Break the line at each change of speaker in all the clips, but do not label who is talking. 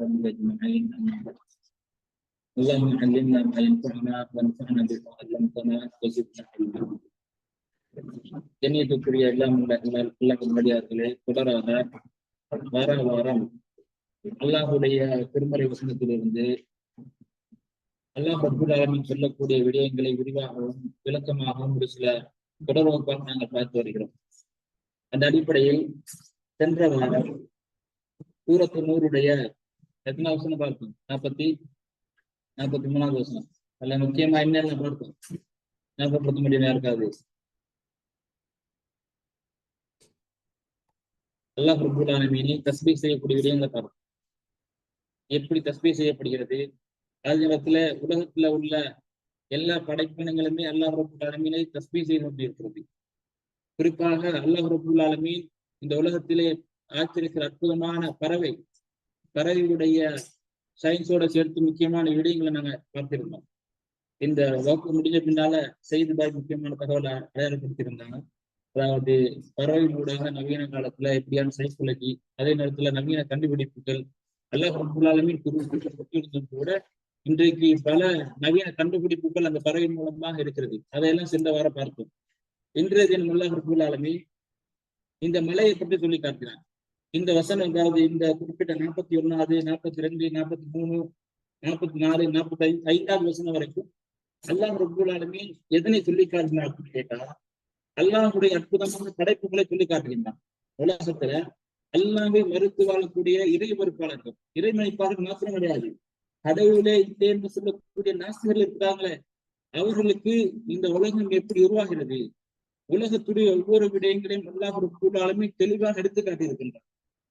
وصحبه أجمعين. اللهم علمنا ما ينفعنا وانفعنا بما علمتنا وزدنا علما. கண்ணியத்துக்குரிய எல்லாம் நல்லடியார்களே, தொடராக வார வாரம் அல்லாஹுடைய திருமறை வசனத்திலிருந்து அல்லாஹ் ரப்பல் ஆலமீன் சொல்லக்கூடிய விடயங்களை விரிவாகவும் விளக்கமாகவும் ஒரு சில தொடர் வகுப்பாக நாங்கள் பார்த்து வருகிறோம். அந்த அடிப்படையில் சென்ற வாரம் சூரத்து நூறுடைய எத்தனை வசனம் பார்ப்போம்? 43வது வசனம். அல்ல முக்கியமா என்னென்ன பார்த்தோம்? ஞாபகப்படுத்த முடியுமா இருக்காது? அல்லாஹ் ரப்பல் ஆலமீனை தஸ்பீஹ் செய்யக்கூடிய விடயங்களை பார்ப்போம். எப்படி தஸ்பீஹ் செய்யப்படுகிறது? அதே நேரத்துல உலகத்துல உள்ள எல்லா படைப்பினங்களுமே அல்லாஹ் ரப்பல் ஆலமீனை தஸ்பீஹ் செய்து கொண்டிருக்கிறது. குறிப்பாக அல்லாஹ் ரப்பல் ஆலமீன் இந்த உலகத்திலே ஆச்சரிக்கிற அற்புதமான பறவையுடைய சயின்ஸோட சேர்த்து முக்கியமான விடயங்களை நாங்க பார்த்திருந்தோம். இந்த வகுப்பு முடிஞ்ச பின்னால செய்திபாய் முக்கியமான தகவலை அடையாளப்படுத்தியிருந்தாங்க. அதாவது பறவைகளூடாக நவீன காலத்துல எப்படியான சைக்காலஜி, அதே நேரத்துல நவீன கண்டுபிடிப்புகள் அல்லாஹ் ரப்பல் ஆலமீன் குறிப்பிட்டிருந்தும் கூட இன்றைக்கு பல நவீன கண்டுபிடிப்புகள் அந்த பறவை மூலமாக இருக்கிறது. அதையெல்லாம் சென்ற வாரம் பார்த்தோம். இன்றைய தினம் அல்லாஹ் ரப்பல் ஆலமீன் இந்த மலையை பற்றி சொல்லி காட்டினார். இந்த வசனம், அதாவது இந்த குறிப்பிட்ட 41, 42, 43, 44, 45வது வசனம் வரைக்கும் அல்லாஹ் ரப்பல் ஆலமீன் எதனை சொல்லி காட்டினார் அப்படின்னு கேட்டா, அல்லாஹுடைய அற்புதமான படைப்புகளை சொல்லி காட்டுகின்றான். உலகத்துல அல்லாஹ்வை மறுத்து வாழக்கூடிய இறை மறுப்பாளர்கள், இறைமதிப்பாளர்கள் மாத்திரம் கிடையாது, கடவுளே இல்லை என்று சொல்லக்கூடிய நாஸ்திகர்கள் இருக்கிறாங்களே, அவர்களுக்கு இந்த உலகம் எப்படி உருவாகிறது, உலகத்துடைய ஒவ்வொரு விடயங்களையும் அல்லாஹ் ரப்பல் ஆலமீன் தெளிவாக எடுத்து காட்டியிருக்கின்றார்.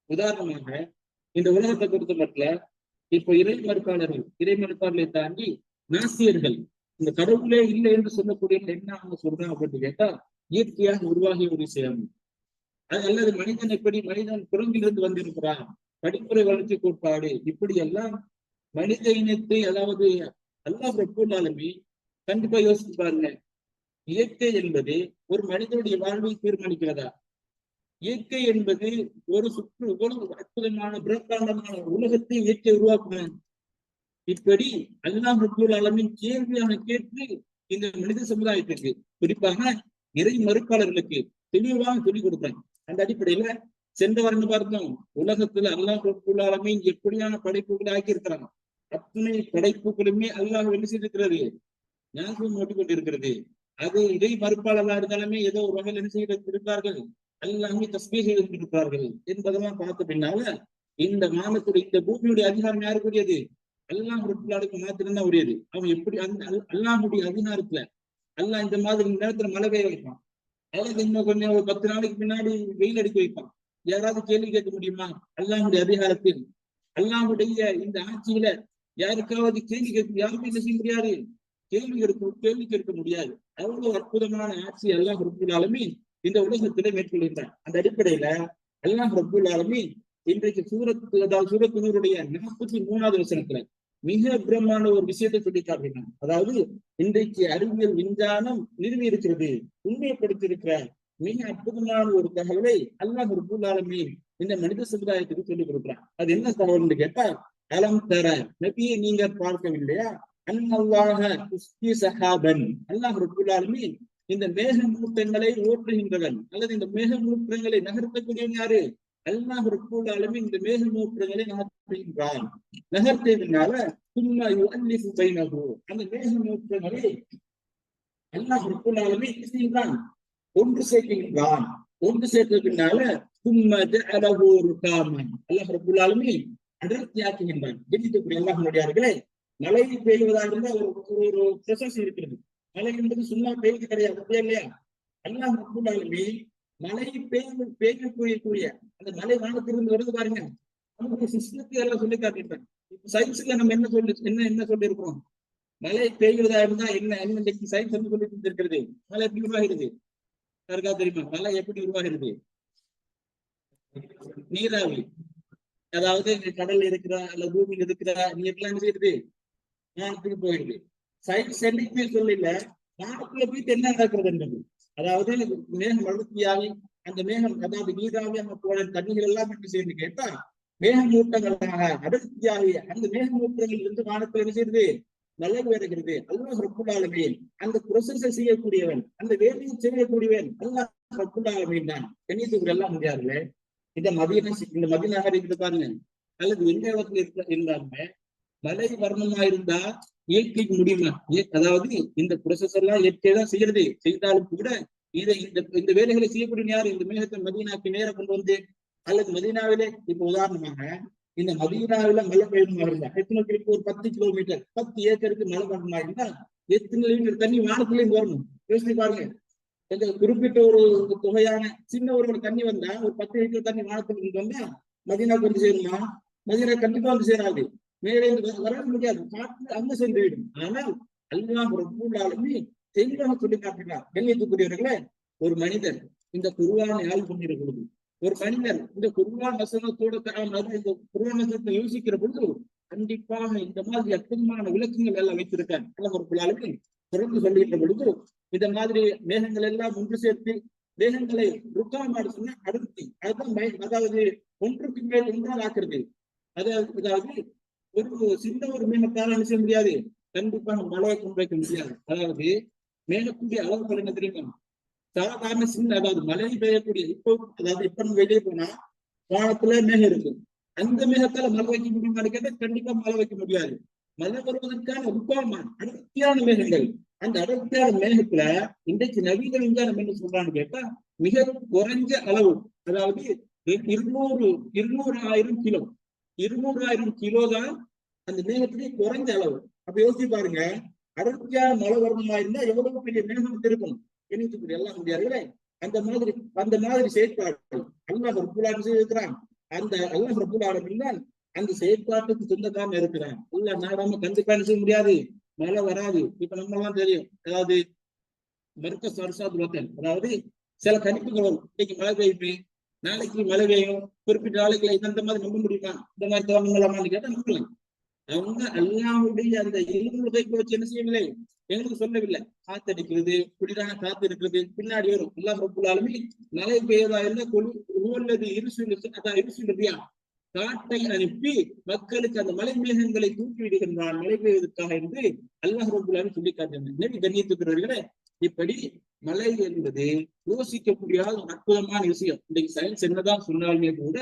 உதாரணமாக இந்த உலகத்தை பொறுத்த மட்டும் இப்போ இறை மறுப்பாளர்களை தாண்டி நாஸ்திகர்கள் இந்த கடவுளே இல்லை என்று சொல்லக்கூடிய என்ன அவங்க சொல்றாங்க அப்படின்னு கேட்டா, இயற்கையாக உருவாகிய ஒரு விஷயம் அது, அல்லது மனிதன் குரங்கிலிருந்து வந்திருக்கிறான், படிப்புரை வளர்ச்சி கோட்பாடு, இப்படி எல்லாம் மனித இனத்தை, அதாவது அல்லாஹ் ரப்பல் ஆலமீன் கண்டிப்பா யோசிச்சு பாருங்க. இயற்கை என்பது ஒரு மனிதனுடைய வாழ்வை தீர்மானிக்கிறதா? இயற்கை என்பது ஒரு அற்புதமான பிரம்மாண்டமான உலகத்தை இயற்கை உருவாக்குவான். இப்படி அல்லாஹ் ரப்பல் ஆலமீன் கேள்வியான கேட்டு இந்த மனித சமுதாயத்திற்கு, குறிப்பாக இறை மறுப்பாளர்களுக்கு தெளிவாக சொல்லிக் கொடுப்பாங்க. அந்த அடிப்படையில சென்ற வாரம் பார்த்தோம், உலகத்துல அல்லாஹ் ரப்பல் ஆலமீன் எப்படியான படைப்புகளை ஆக்கி இருக்கிறாங்க. அத்தனை படைப்புகளுமே அல்லாஹ் என்ன செய்திருக்கிறது? ஞாபகம் ஓட்டிக் கொண்டிருக்கிறது. அது இறை மறுப்பாளர்களா இருந்தாலுமே ஏதோ ஒரு வகையில் என்ன செய்திருக்கிறார்கள்? எல்லாமே தஸ்பீஹ் செய்து கொண்டிருக்கிறார்கள் என்பதெல்லாம் பார்த்த பின்னால இந்த வானத்துடைய, இந்த பூமியுடைய அதிகாரம் யாருக்குரியது? அல்லாஹ் ரப்பல் ஆலமீனுக்கு மாத்திரம்தான் உரியது. அவன் எப்படி அந்த அல்லாஹுடைய அதிகாரத்துல அல்லாஹ் இந்த மாதிரி நேரத்துல மழை பெய்ய வைப்பான், அல்லது இன்னும் கொஞ்சம் ஒரு 10 நாளைக்கு பின்னாடி வெயில் அடிக்க வைப்பான். யாராவது கேள்வி கேட்க முடியுமா? அல்லாஹுடைய அதிகாரத்தில், அல்லாஹுடைய இந்த ஆட்சியில யாருக்காவது யாருமே என்ன செய்ய முடியாது? கேள்வி கேட்க முடியாது. அவ்வளவு அற்புதமான ஆட்சி அல்லாஹ் ரப்பல் ஆலமீன் இந்த உலகத்திலே மேற்கொள்கின்றான். அந்த அடிப்படையில அல்லாஹ் ரப்பல் ஆலமீன் இன்றைக்கு சூரத்து நூறுடைய 43வது வசனத்துல மிக பிரம்மாண்ட ஒரு விஷயத்தை சொல்லி காட்டுகிறான். அதாவது இன்றைக்கு அறிவியல் விஞ்ஞானம் நிறுவி இருக்கிறது, உண்மைப்படுத்தியிருக்கிற மிக அற்புதமான ஒரு தகவலை அல்லாஹ் ரப்பல் ஆலமீன் இந்த மனித சமுதாயத்துக்கு சொல்லிக் கொடுக்கிறான். அது என்ன தகவல்னு கேட்டா, அலம் தர நபியை நீங்க பார்க்கவில்லையா, அல்லாஹ் ரப்பல் ஆலமீன் இந்த மேகமூட்டங்களை ஓட்டுகின்றவன், அல்லது இந்த மேகமூட்டங்களை நகர்த்தக்கூடியவன் யாரு? அல்லாஹ் ரப்பல் ஆலமீன் இந்த மேகமூட்டங்களை நகர்த்துகின்றான். நகர்த்தினால அந்த மேகமூட்டங்களை அல்லாஹ் ரப்பல் ஆலமீன் செய்கின்றான், ஒன்று சேர்க்கின்றான். ஒன்று சேர்த்ததுனால அல்லாஹ் ரப்பல் ஆலமீன் அடர்த்தியாக்குகின்றான். அல்லாஹ்வுடையார்களே, மழை பெய்வதாக இருந்தால் ஒரு ப்ரொசஸ் இருக்கிறது. மழை என்பது சும்மா பெய்வது கிடையாது, அப்படியா இல்லையா? அல்லாஹ் ரப்பல் ஆலமீன் மழை பெய்யக்கூடிய அந்த மழை வானத்திலிருந்து வருது பாருங்க, நமக்கு சிஸ்டத்தை எல்லாம் சொல்லி காட்டிட்டாங்க. இப்ப சயின்ஸ்ல நம்ம என்ன சொல்லி இருக்கிறோம்? மழை பெய்வதா இருந்தா என்ன சயின்ஸ் வந்து சொல்லி இருக்கிறது? மழை எப்படி உருவாகிறது? யாருக்கா தெரியுமா? மழை எப்படி உருவாகிறது? நீராவி, அதாவது கடல் இருக்கிற அல்ல பூமியில் இருக்கிற நீர்லாம் என்ன செய்யுது? வானத்துக்கு போயிடுது. சயின்ஸ் என்னைக்குமே சொல்லல வானத்துல போயிட்டு என்ன நடக்கிறது என்பது. அதாவது மேகம் அழுத்தியாகி அந்த மேகம், அதாவது நீராவி அங்க போன தண்ணிகள் எல்லாம் எப்படி செய்யணும்னு கேட்டா, மேகமூட்டங்களாக அடர்த்தியாகிய அந்த மேகமூட்டங்கள் இருந்து வானத்தில் என்ன செய்யுது, மழை வருகிறது. அல்லாஹ் ரப்புல் ஆலமீன் அந்த ப்ரொசஸை செய்யக்கூடியவன், அந்த வேலையை செய்யக்கூடியவன் அல்லாஹ் ரப்புல் ஆலமீன் தான். கண்ணியத்துக்கு எல்லாம் முடியாதுல்ல. இந்த மதீனாக இருந்து பாருங்க, அல்லது எந்த இடத்துல இருந்தாலுமே மழை வரணுமா இருந்தா இயற்கைக்கு முடியுமா? அதாவது இந்த ப்ரொசஸ் எல்லாம் இயற்கை தான் செய்யறது. செய்தாலும் கூட இதை இந்த வேலைகளை செய்யக்கூடிய யாரு? இந்த மேகத்தை மதீனாக்கு நேரம் கொண்டு வந்து, அல்லது மதீனாவிலே இப்ப உதாரணமாக இந்த மதீனாவில மழை பெய்யுமா இருந்தா எத்தனை பேருக்கு ஒரு 10 கிலோமீட்டர் 10 ஏக்கருக்கு மழை வரணுமா இருந்தா எத்தனை லிட்டர் தண்ணி வானத்திலேயும் வரணும்? யோசிச்சு பாருங்க. இந்த குறிப்பிட்ட ஒரு தொகையான சின்ன ஒரு தண்ணி வந்தா, ஒரு 10 லிட்டர் தண்ணி வானத்துல வந்தா மதீனாவுக்கு வந்து சேருமா? மதீனா கண்டிப்பா வந்து சேராது. மேலே வர முடியாது, காற்று அங்க சென்று விடும். ஆனால் அல்லாஹ் ரப்பல் ஆலமீன் தெளிவாக சொல்லி காட்டுகிறார். கண்ணியத்துக்குரியவர்களே, ஒரு மனிதர் இந்த குர்ஆனை ஆய்வு பண்ணுகிற பொழுது, ஒரு மனிதர் இந்த குர்ஆன் வசனத்தோட இந்த குர்ஆன் வசனத்தை யோசிக்கிற பொழுது கண்டிப்பாக இந்த மாதிரி அற்புதமான விளக்கங்கள் எல்லாம் வைத்திருக்காங்க. அல்லாஹ் ரப்பல் ஆலமீன் தொடர்ந்து சொல்லுகின்ற பொழுது, இந்த மாதிரி மேகங்கள் எல்லாம் ஒன்று சேர்த்து மேகங்களை ருக்காமாடு சொன்ன அடர்த்தி, அதுதான் அதாவது ஒன்றுக்கு மேல் ஒன்றால் ஆக்குறது. அதாவது ஒரு சின்ன ஒரு மேகத்தால் என்ன செய்ய முடியாது, கண்டிப்பாக மழையை கொண்டு வைக்க முடியாது. அதாவது மேகக்கூடிய அளவுகள் என்ன தெரியுமா? சாதாரண சின்ன, அதாவது மழை பெய்யக்கூடிய இப்ப நம்ம வெளியே போனா வானத்துல மேகம் இருக்கு, அந்த மேகத்தால மழை வைக்க முடியுமான்னு கேட்டா கண்டிப்பா மழை வைக்க முடியாது. மழை வருவதற்கான உப்பாமான அடர்த்தியான மேகங்கள், அந்த அடர்த்தியான மேகத்துல இன்றைக்கு நவீன விஞ்ஞானம் என்ன சொல்றான்னு கேட்டா மிக குறைஞ்ச அளவு, அதாவது 200,000 கிலோ 200,000 கிலோ தான் அந்த மேகத்திலே குறைஞ்ச அளவு. அப்ப யோசிச்சு பாருங்க, அடர்த்தியான மழை வரணுமா இருந்தா எவ்வளவு பெரிய மேகம் இருக்கும். எனக்கு எல்லாம் முடியாதுங்களே. அந்த மாதிரி செயற்பாடு அல்லாஹ் ரப்பல் ஆலமீன் செய்திருக்கிறான். அந்த அல்லாஹ் ரப்பல் ஆலமீன் அந்த செயற்பாட்டுக்கு சொந்தக்காரன் இருக்கிறான். அல்லாஹ் நாடாம கண்டிப்பா செய்ய முடியாது, மழை வராது. இப்ப நம்ம எல்லாம் தெரியும், அதாவது அதாவது சில கணிப்புகள் வரும். இன்னைக்கு மழை பெய்யும், நாளைக்கு மழை பெய்யும், குறிப்பிட்ட நாளைக்குள்ள இந்த மாதிரி நம்ப முடியுமா? இந்த மாதிரி துவங்கலாமான்னு கேட்டா நம்பலாம். அவங்க அல்லாஹ்வுடைய அந்த இல்முல் வச்சு என்ன செய்யவில்லை, எங்களுக்கு சொல்லவில்லை. காத்தடிக்கிறது, குளிரான காத்து இருக்கிறது, பின்னாடி வரும். அல்லாஹ் ரப்பல் ஆலமீன் மழை பெய்யதா இருந்தா இருசுரியா காட்டை அனுப்பி மக்களுக்கு அந்த மலை மேகங்களை தூக்கி விடுகின்றான் மழை பெய்வதற்காக என்று அல்லாஹ் ரப்பல் ஆலமீன் சொல்லி காட்டினார். கண்ணியத்துக்குரியவர்களே, இப்படி மழை என்பது யோசிக்க முடியாத ஒரு அற்புதமான விஷயம். இன்றைக்கு சயின்ஸ் என்னதான் சொன்னாலுமே கூட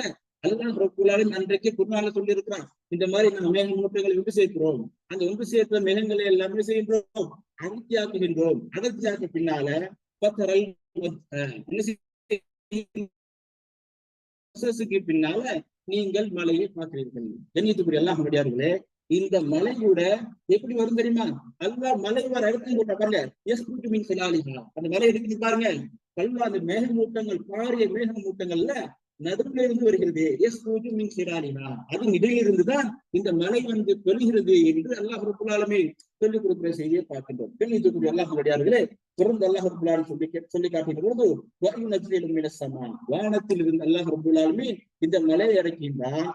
அல்லாஹ் ரப்பல் ஆலமீன் அன்றைக்கு குர்ஆன்ல சொல்லி இருக்கிறான், இந்த மாதிரி நம்ம மேக மூட்டைகளை ஒன்று சேர்க்கிறோம், அந்த ஒன்று சேர்த்த மேகங்களை எல்லாமே செய்கின்றோம், அடர்த்தியாக்குகின்றோம். அடர்த்தியாக்க பின்னால பின்னால நீங்கள் மலையை பார்க்கிறீர்கள். கண்ணியத்துக்குரிய அல்லாஹ் நல்லடியார்களே, இந்த மலையோட எப்படி வரும் தெரியுமா? அல்லாஹ் மலை வர இடத்துல போட்ட பாருங்க, அந்த மலை எடுத்து பாருங்க, கல்வா அந்த மேகமூட்டங்கள், பாரிய மேகமூட்டங்கள்ல நடுவில் இருந்து வருகிறது. அதன் இடையிலிருந்துதான் இந்த மலை வந்து பெறுகிறது என்று அல்லாஹ் ரப்பல் ஆலமீன் சொல்லிக் கொடுக்கிற செய்தியை பார்க்கின்றோம். கண்ணியத்துக்குரிய அல்லாஹ் நல்லடியார்களே, தொடர்ந்து அல்லாஹ் ரப்பல் ஆலமீன் சொல்லி காட்டுகின்ற பொழுது வானத்தில் இருந்து அல்லாஹ் ரப்பல் ஆலமீன் இந்த மலையை இறக்கின்றான்.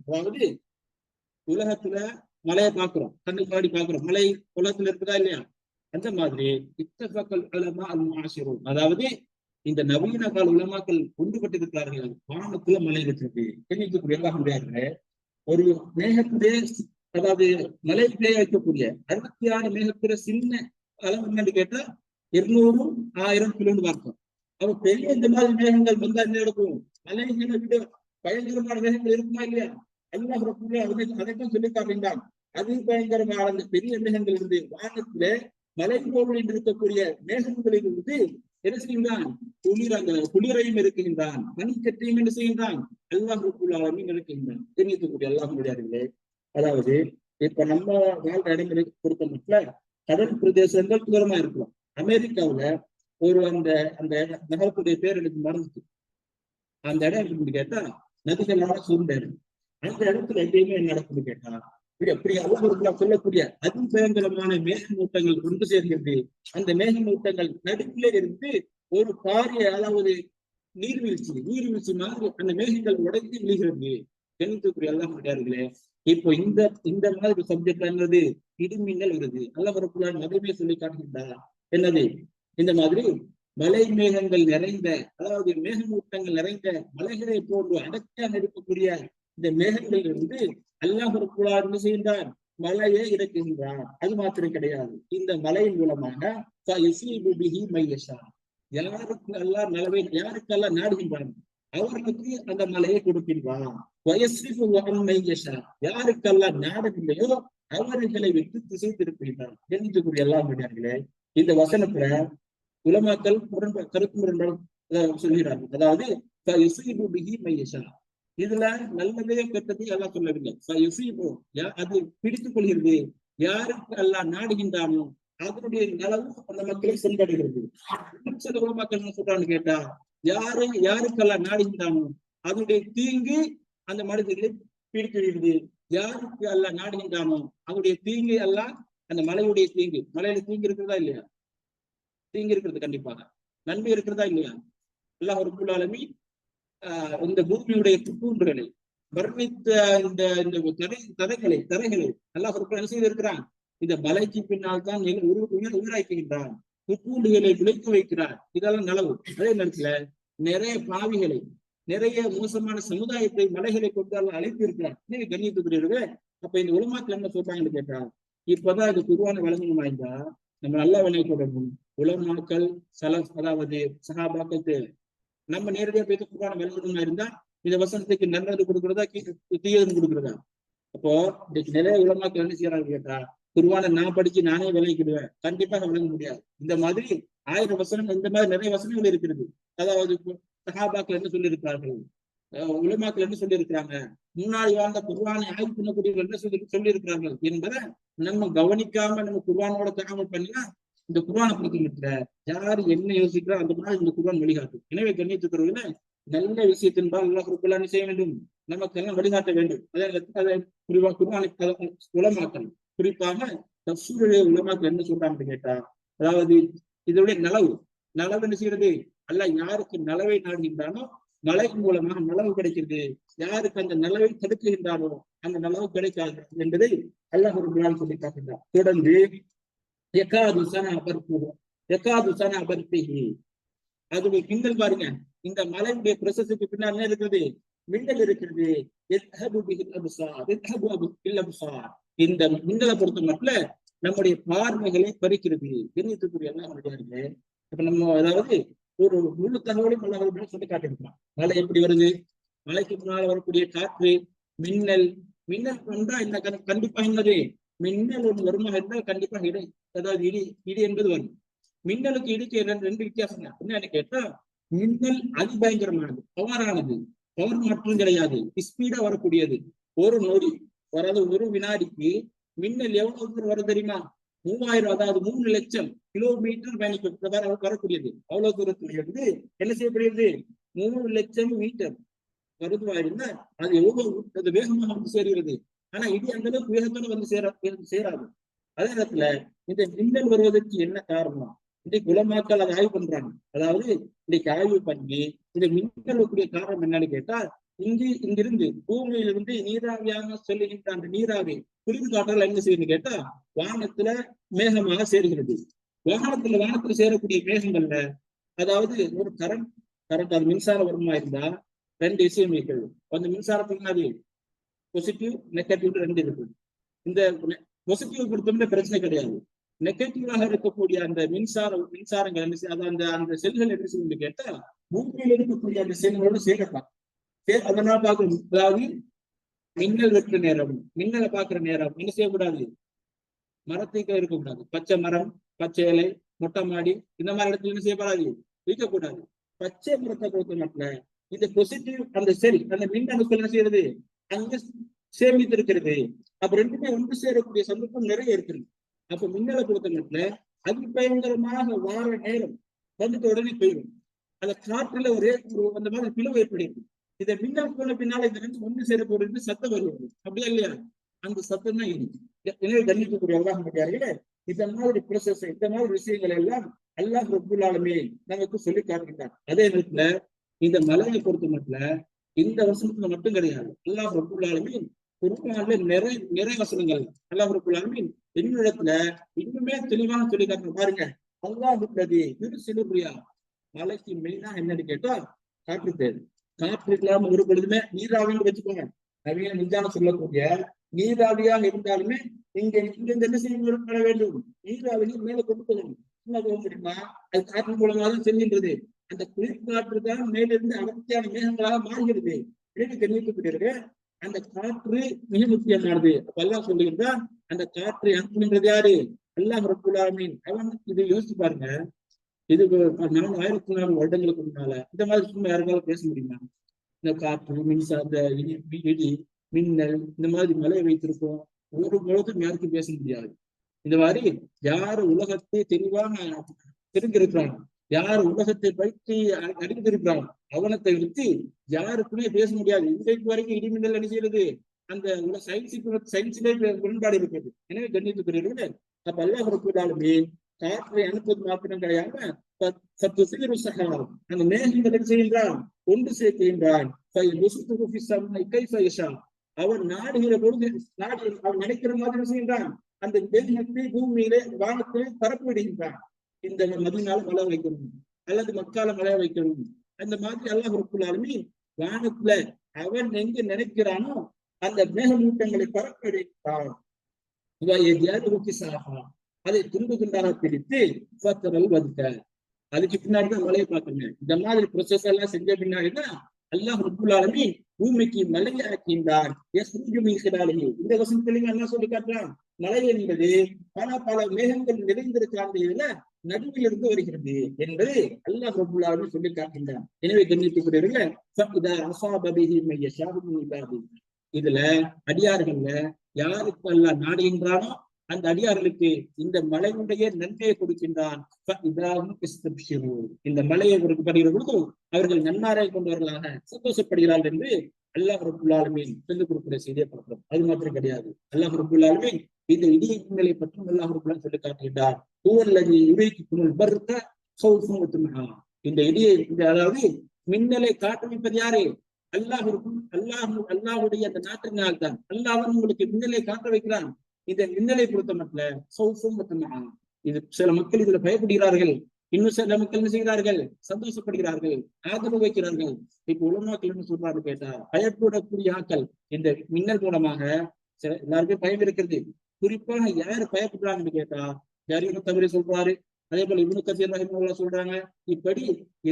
அதாவது உலகத்துல மலையை பார்க்கிறோம், கண்ணு பாடி பார்க்கிறோம், மலை உலகத்துல இருக்குதா இல்லையா? அந்த மாதிரி அதாவது இந்த நவீன கால உலமாக்கள் ஒன்றுபட்டிருக்கிறார்கள். வானத்துல மலை இருக்கிறது. கண்ணியத்துக்குரிய அல்லாஹ் முடியாது, ஒரு மேகத்திலே, அதாவது மலை பெய்ய வைக்கக்கூடிய 66 மேகத்துல சின்ன அளவு என்னன்னு கேட்டா 200,000 கிலோன்னு பார்த்தோம். அப்ப பெரிய இந்த மாதிரி மேகங்கள் வந்தா என்ன நடக்கும்? மலைகளை விட பயங்கரமான மேகங்கள் இருக்குமா இல்லையா? அல்லாஹ் ரப்பல் ஆலமீன் அதைத்தான் சொல்லி காட்டுகின்றான். அது பயங்கரமான அந்த பெரிய மேகங்கள் இருந்து வானத்துல மலை போல் இருக்கக்கூடிய மேகங்களில் இருந்து என்ன செய்கின்றான்? குளிரையும் இருக்கின்றான், பனிக்கட்டையும் என்ன செய்கின்றான்? அல்லாஹ் ரப்பல் ஆலமீன் இருக்கின்றான். தெரியக்கூடிய அல்லாஹ் முடியாதுங்களே. அதாவது இப்ப நம்ம வாழ்ற இடங்களை பொறுத்த மட்டும் கடல் பிரதேசங்கள் தூரமா இருக்கலாம். அமெரிக்காவுல ஒரு அந்த அந்த நகரத்துடைய பேர் எனக்கு மறந்துச்சு. அந்த இடம் எப்படி கேட்டா நதிகளால சூழ்ந்த இடம். அந்த இடத்துல எப்பயுமே என்ன நடக்குது கேட்டா, அப்படி அல்லாஹ் சொல்லக்கூடிய அதிபயங்கரமான மேகமூட்டங்கள் கொண்டு சேர்கிறது. அந்த மேகமூட்டங்கள் நடுக்கிலே இருந்து ஒரு பாரிய, அதாவது நீர்வீழ்ச்சி மாதிரி அந்த மேகங்கள் உடைந்து விழுகிறது. கண்ணியத்துக்குரிய அல்லாஹ் முடியாதுங்களே. இப்போ இந்த மாதிரி சப்ஜெக்ட் என்னது? இடிமின்னல் வருது. அல்லாஹ் ரப்பல் ஆலமீன் அதுவே சொல்லி காட்டுகின்றார். என்னது? இந்த மாதிரி மலை மேகங்கள் நிறைந்த, அதாவது மேகமூட்டங்கள் நிறைந்த மலைகளை போன்று அடர்த்தியாக இருக்கக்கூடிய இந்த மேகங்கள் இருந்து அல்லாஹ் ரப்பல் ஆலமீன் என்ன செய்கின்றான்? மலையை இறக்குகின்றான். அது மாத்திரம் கிடையாது, இந்த மலையின் மூலமாக யாருக்கு அல்லாஹ் நலவை, யாருக்கு அல்லாஹ் நாடுகின்றான் அவர்களுக்கு அந்த மலையை கொடுக்கின்றான். யாருக்கு அல்லாஹ் நாடவில்லையோ அவர்களை விட்டு திசை திருப்புகின்றான். தெரிஞ்சுக்கூடிய எல்லாம் முடியார்களே, இந்த வசனத்துல உலமாக்கள் கருத்து முரண்பாடு சொல்கிறார்கள். அதாவது இதுல நல்லதே கெட்டதை எல்லாம் சொல்லவில்லை. அது பிடித்துக் கொள்கிறது, யாருக்கு அல்லாஹ் நாடுகின்றானோ அதனுடைய நலவு அந்த மக்களை சென்றடைகிறது. சில உலமாக்கள் என்ன சொல்றான்னு கேட்டா, யாருக்கு அல்லாஹ் நாடுகின்றானோ அதனுடைய தீங்கு அந்த மனிதர்களை பிடிக்கிறது. யாருக்கு அல்லாஹ் நாடுகின்றானோ அதனுடைய தீங்கு அல்லாஹ், அந்த மலையுடைய தீங்கு, மலையில தீங்கு இருக்கிறதா இல்லையா? தீங்கு இருக்கிறது, கண்டிப்பாக நன்மை இருக்கிறதா இல்லையா? அல்லாஹ் ரப்பல் ஆலமீன் இந்த பூமியுடைய துக்கூன்றுகளை வர்ணித்த இந்த தரைகளை அல்லாஹ் ரப்பல் என்ன செய்திருக்கிறான்? இந்த மலைக்கு பின்னால் தான் உயிராக்குகின்றான், துக்கூண்டுகளை விளைக்க வைக்கிறார். இதெல்லாம் நலவு. அதே நேரத்துல நிறைய பாவிகளை, நிறைய மோசமான சமுதாயத்தை மலைகளை கொண்டு எல்லாம் அழைத்து இருக்கிறார். எனவே கண்ணியத்துக்குரியவர்களே, அப்ப இந்த உலமாக்கள் என்ன சொல்றாங்கன்னு கேட்டா, இப்பதான் இந்த குர்ஆனை வழங்கணுமா இருந்தா நம்ம நல்லா விளையாடணும். உலமாக்கள் சலஃப், அதாவது சஹாபாக்கள் தேவை. நம்ம நேரடியா போய் குர்ஆனை வழங்கணுமா இருந்தா இந்த வசனத்துக்கு நல்லது கொடுக்குறதா தீயது கொடுக்குறதா? அப்போ இன்னைக்கு நிறைய உலமாக்கள் என்ன செய்யறாங்க கேட்டா, குர்ஆனை நான் படிச்சு நானே விளங்கிடுவேன், கண்டிப்பாக விளங்க முடியாது. இந்த மாதிரி 1000 வசனம், இந்த மாதிரி நிறைய வசனங்கள் இருக்கிறது. அதாவது சஹாபாக்கள் என்ன சொல்லி இருக்கிறார்கள், உலமாக்கள் என்ன சொல்லி இருக்கிறாங்க, முன்னாடி வாழ்ந்த குர்ஆனை ஆய்வு பண்ணக்கூடியவர்கள் என்ன சொல்லி இருக்கிறார்கள் என்பதை நம்ம கவனிக்காம நம்ம குர்ஆனோட தகவல் பண்ணினா இந்த குர்ஆனை பொறுத்த யாரு என்ன யோசிக்கிறா அந்த மாதிரி இந்த குர்ஆன் வழிகாட்டும். எனவே கண்ணியத்துக்குரியவர்களே, நல்ல விஷயத்தின்பால் அல்லாஹ் ரப்பல் ஆலமீன் செய்ய வேண்டும், நமக்கு எல்லாம் வழிகாட்ட வேண்டும். அதை குறிப்பா குர்ஆனை உலமாக்கள், குறிப்பாக தஃசீருடைய உலமாக்கள் என்ன சொல்றாங்கன்னு கேட்டா, அதாவது இதோடைய நலவு என்ன செய்யறது? அல்லாஹ் யாருக்கு நலவை நாடுகின்றானோ மலை மூலமாக நலவு கிடைக்கிறது, யாருக்கு அந்த நலவை தடுக்குகின்றானோ அந்த நலவு கிடைக்காது என்பதை அல்லாஹ் ரப்பல் ஆலமீன் சொல்லி காட்டுகிறார். தொடர்ந்து அது மின்னல் பாருங்க, இந்த மலையுடைய பிரசத்துக்கு பின்னால் என்ன இருக்கிறது? மின்னல் இருக்கிறது. இந்த மின்னலை பொறுத்த மட்டும் நம்முடைய பார்வைகளை பறிக்கிறது. கண்ணியத்துக்குரிய எல்லாம் முடியாது. இப்ப நம்ம அதாவது ஒரு முழு தகவலையும் அல்லாஹ் சொல்லி காட்டியிருக்கலாம். மழை எப்படி வருது, மலைக்கு முன்னால் வரக்கூடிய காற்று, மின்னல் வந்தா இந்த கண்டிப்பா என்னது? மின்னல் ஒன்று வருமாக இருந்தால் கண்டிப்பாக இடி, அதாவது இடி என்பது வரும். மின்னலுக்கு இடிக்கு ரெண்டு வித்தியாசம். என்னன்னு கேட்டா, மின்னல் அதிபயங்கரமானது, பவரானது. பவர் மட்டும் கிடையாது, ஸ்பீடா வரக்கூடியது. ஒரு நொடி, அதாவது ஒரு வினாடிக்கு மின்னல் எவ்வளவு தூரம் வரும் தெரியுமா? 3000, அதாவது 3 லட்சம் கிலோமீட்டர் பயணிக்க வரக்கூடியது. அவ்வளவு தூரத்தில் இருந்து என்ன செய்யப்படுகிறது? 3 லட்சம் மீட்டர் வருதுவா இருந்தா அது எவ்வளவு வேகமாக வந்து சேர்கிறது. ஆனா இடி அந்த அளவுக்கு வேகத்தோட வந்து சேராது. அதே நேரத்துல இந்த மின்னல் வருவதற்கு என்ன காரணம்? இன்றைக்கு உலமாக்கள் அதை ஆய்வு பண்றாங்க. அதாவது இன்னைக்கு ஆய்வு பண்ணி இந்த மின்னலுக்குரிய காரணம் என்னன்னு கேட்டா, இங்கிருந்து பூமியிலிருந்து நீராவியாக செல்லுகின்ற அந்த நீராவி குளிர் காற்றால் என்ன செய்யுதுன்னு கேட்டா, வானத்துல மேகமாக சேருகிறது. வானத்துல சேரக்கூடிய மேகங்கள்ல, அதாவது ஒரு கரண்ட் அது மின்சார வருமா இருந்தா 2 விஷயம் இருக்கிறது. அந்த மின்சாரத்துக்கு பாசிட்டிவ் நெகட்டிவ் 2 இருக்கு. இந்த பாசிட்டிவ் பொறுத்தவரை பிரச்சனை கிடையாது. நெகட்டிவாக இருக்கக்கூடிய அந்த மின்சாரங்கள் என்ன அந்த செல்கள் என்ன செய்யும் கேட்டா, பூமியில இருக்கக்கூடிய அந்த செல்களோடு சேரலாம். அதனால பார்க்கணும். அதாவது மின்னல் வெற்ற நேரம், மின்னலை பார்க்கிற நேரம் என்ன செய்யக்கூடாது? மரத்துக்கு இருக்கக்கூடாது. பச்சை மரம், பச்சை இலை, மொட்டை மாடி, இந்த மாதிரி இடத்துல என்ன செய்யப்படாது? வைக்கக்கூடாது. பச்சை மரத்தை பொறுத்த மட்டும் இந்த பாசிட்டிவ் அந்த செல், அந்த மின் அணுக்கள் என்ன செய்யறது? அங்க சேமித்து இருக்கிறது. அப்ப ரெண்டுமே ஒன்று சேரக்கூடிய சந்தர்ப்பம் நிறைய இருக்கிறது. அப்ப மின்னலை பொறுத்த மட்டும் அதிபயங்கரமாக வார நேரம் வந்துட்டு உடனே போயிடும். அந்த காற்றுல ஒரே அந்த மாதிரி பிளவு ஏற்படுகிறது. இதை மின்னல் போன பின்னால இந்த ரெண்டு ஒன்று சேர போறது சத்தம் வருவது. அப்படியா இல்லையா? அந்த சத்தம் தான் இது. எனவே கண்ணியத்துக்குரிய அல்லாஹ் முடியார்களே, இந்த மாதிரி ப்ரோசஸ், இந்த மாதிரி விஷயங்கள் எல்லாம் அல்லாஹ் ரப்பல் ஆலமீன் நமக்கு சொல்லி காட்டுகிறார். அதே நேரத்துல இந்த மலையை பொறுத்த மட்டும் இந்த வசனத்துல மட்டும் கிடையாது. அல்லாஹ் ரப்பல் ஆலமீன் குர்ஆன்ல நிறைய வசனங்கள் அல்லாஹ் ரப்பல் ஆலமீன் என்னிடத்துல இன்னுமே தெளிவான சொல்லி காட்டுற பாருங்க. அல்லாஹ் உள்ளது யுர்சிலுர் ரியாஹ், மலைக்கு மெயினா என்னன்னு கேட்டா காற்று தேவை. காற்று இல்லாம ஒரு பொழுதுமே நீராவின்னு வச்சுக்கோங்க. நவீன விஞ்ஞானம் சொல்லக்கூடிய நீராவியாக இருந்தாலுமே இங்க என்ன செய்ய வேண்டும், நீராவியை மேல கொண்டு போகணும். என்ன போக முடியுமா? அது காற்று மூலமாக தான் செல்கின்றது. அந்த குளிர்காற்று தான் மேலிருந்து அடர்த்தியான மேகங்களாக மாறுகிறது. கண்ணியத்துக்குரியவர்களே, அந்த காற்று மிக முக்கியமானது. அப்ப அல்லாஹ் சொல்லுகின்றான், அந்த காற்றை அனுப்புகின்றது யாரு? அல்லாஹ் ரப்பல் ஆலமீன். அவன் இதை யோசிச்சு பாருங்க. இது 1400 வருடங்களுக்கு முன்னால இந்த மாதிரி சும்மா யாருக்காவது பேச முடியுமா? இந்த காற்று மின்சார இந்த இடி மின்னல் இந்த மாதிரி மழையை வைத்திருக்கோம். ஒரு பொழுதும் யாருக்கும் பேச முடியாது. இந்த மாதிரி யாரு உலகத்தை தெளிவாக தெரிந்திருக்கிறான், யார் உலகத்தை பற்றி அறிந்திருக்கிறான், அவனத்தை வைத்து யாருக்குமே பேச முடியாது. இன்றைக்கு வரைக்கும் இடிமின்னல் என்ன செய்யறது? அந்த சயின்ஸிலே உடன்பாடு இருக்கிறது. எனவே கண்ணியத்துக்குரியவர்களே, அப்ப அல்லாஹ் ரப்பல் ஆலமீன் காற்றை அனுப்புவது மாத்திரம் கிடையாம அந்த மேகங்களை செய்கின்றான், ஒன்று சேர்க்கின்றான். அவன் நாடுகிற பொழுது அவன் நினைக்கிற மாதிரி செய்கின்றான். அந்த மேகத்தை பூமியிலே வானத்திலே பரப்பி விடுகின்றான். இந்த மதினால மழை வைக்கணும் அல்லது மக்கால மழை வைக்கணும். அந்த மாதிரி அல்லாஹ் ரப்பல் ஆலமீன் வானத்துல அவன் எங்கு நினைக்கிறானோ அந்த மேகமூட்டங்களை பரப்படைத்தான். அதை துண்டு துண்டாக பிடித்து வதுக்க அதுக்கு பின்னாடிதான் மழையை பார்க்கணுங்க. இந்த மாதிரி ப்ரொசஸ் எல்லாம் செஞ்ச பின்னாடிதான் அல்லாஹ் ரப்பல் ஆலமீன் பூமிக்கு மழையை ஆக்கின்றான். இந்த வசனத்திலையும் என்ன சொல்லி காட்டுறான்? மழை என்பது பல மேகங்கள் நிறைந்திருக்காங்க நடுவில் இருந்து வருகிறது என்பது அல்லாஹ் ரப்பல் ஆலமீன் சொல்லி காட்டுகின்றான். எனவே கண்ணியத்துக்குரியவர்களே, இதுல அடியார்கள்ல யாருக்கு அல்லாஹ் நாடுகின்றானோ அந்த அடியார்களுக்கு இந்த மலையுடைய நன்மையை கொடுக்கின்றான். இந்த மலையை கொடுக்கப்படுகிற பொழுது அவர்கள் நன்மாரை கொண்டவர்களாக சந்தோஷப்படுகிறார்கள் என்று அல்லாஹ் ரப்பல் ஆலமீன் சொல்லிக் கொடுக்கிற செய்தியை பார்க்கிறோம். அது மாத்திரம் கிடையாது. அல்லாஹ் ரப்பல் ஆலமீன் இந்த இடிய மின்னலை பற்றும் அல்லாஹ் ரப்பல் ஆலமீன் சொல்லி காட்டுகின்றார். இந்த இடியை அதாவது மின்னலை காட்டுவிப்பது யாரு? அல்லாஹுடைய அந்த நாட்டினால் தான். அல்லாஹ் உங்களுக்கு மின்னலை காட்ட வைக்கிறான். இந்த மின்னலை பொறுத்த மட்டும் இது சில மக்கள் இதுல பயப்படுகிறார்கள், இன்னும் சில மக்கள் என்ன செய்கிறார்கள்? சந்தோஷப்படுகிறார்கள், ஆதரவு வைக்கிறார்கள். இப்ப உலமாக்கள் என்ன சொல்றாரு கேட்டா, பயப்படக்கூடிய ஆக்கள் இந்த மின்னல் மூலமாக எல்லாருமே பயம் இருக்கிறது. குறிப்பாக யாரு பயப்படுறாங்கன்னு கேட்டா, யாரையும் தவறி சொல்றாரு. அதே போல இப்னு கஸீர் ரஹிமஹுல்லாஹ் சொல்றாங்க. இப்படி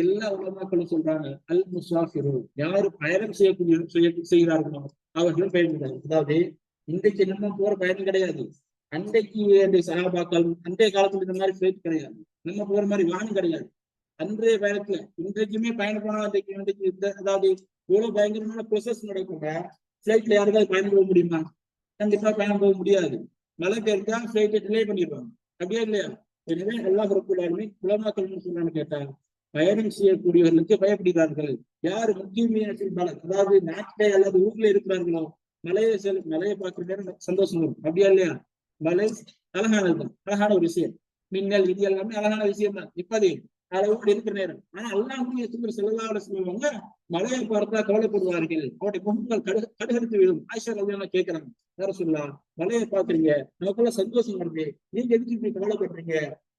எல்லா உலமாக்களும் சொல்றாங்க, அல் முஸாஃபிரு, யாரு பயணம் செய்கிறார்களோ அவர்களும் பயன்படுறாங்க. அதாவது இன்றைக்கு நம்ம போற பயணம் கிடையாது. அன்றைக்கு அந்த சஹாபாக்கள் அன்றைய காலத்துல இந்த மாதிரி ஃபிளைட் கிடையாது, நம்ம போற மாதிரி வானம் கிடையாது. அன்றைய பயணத்துல இன்றைக்குமே பயணம் போனா அன்றைக்கு அதாவது எவ்வளவு பயங்கரமான ப்ரொசஸ் நடக்குங்க. ஃபிளைட்ல யாருக்காவது பயணம் போக முடியுமா? கண்டிப்பா பயணம் போக முடியாது. மழை பெய்தா ஃபிளைட்டை டிலே பண்ணிடுவாங்க, அப்படியே இல்லையா? எனவே அல்லாஹ் ரப்பல் ஆலமீன் உலமாக்கள் சொல்றான்னு கேட்டா, பயணம் செய்யக்கூடியவர்களுக்கு பயப்படுகிறார்கள். யாரு முக்கியமான அதாவது நாட்டிலே அல்லது ஊர்ல இருக்கிறார்களோ மலையை பார்க்கிற நேரம் சந்தோஷம் வரும், அப்படியா இல்லையா? மலை அழகானதுதான், அழகான ஒரு விஷயம். மின்னல் இது எல்லாமே அழகான விஷயம் தான். இப்போது அளவோடு இருக்கிற நேரம். ஆனா அல்லாஹ் செல்லலாவோட சொல்லுவாங்க, மலையை பார்த்தா கவலைப்படுவார்கள், அவருடைய முகங்கள் கடுகடுத்து விடும். ஆயிஷா ரலியல்லாஹு கேட்கிறாங்க, யார சொல்லலாம், மலையை பாக்குறீங்க, நமக்குள்ள சந்தோஷம் வருது, நீங்க எதுக்கு இப்படி கவலைப்படுறீங்க?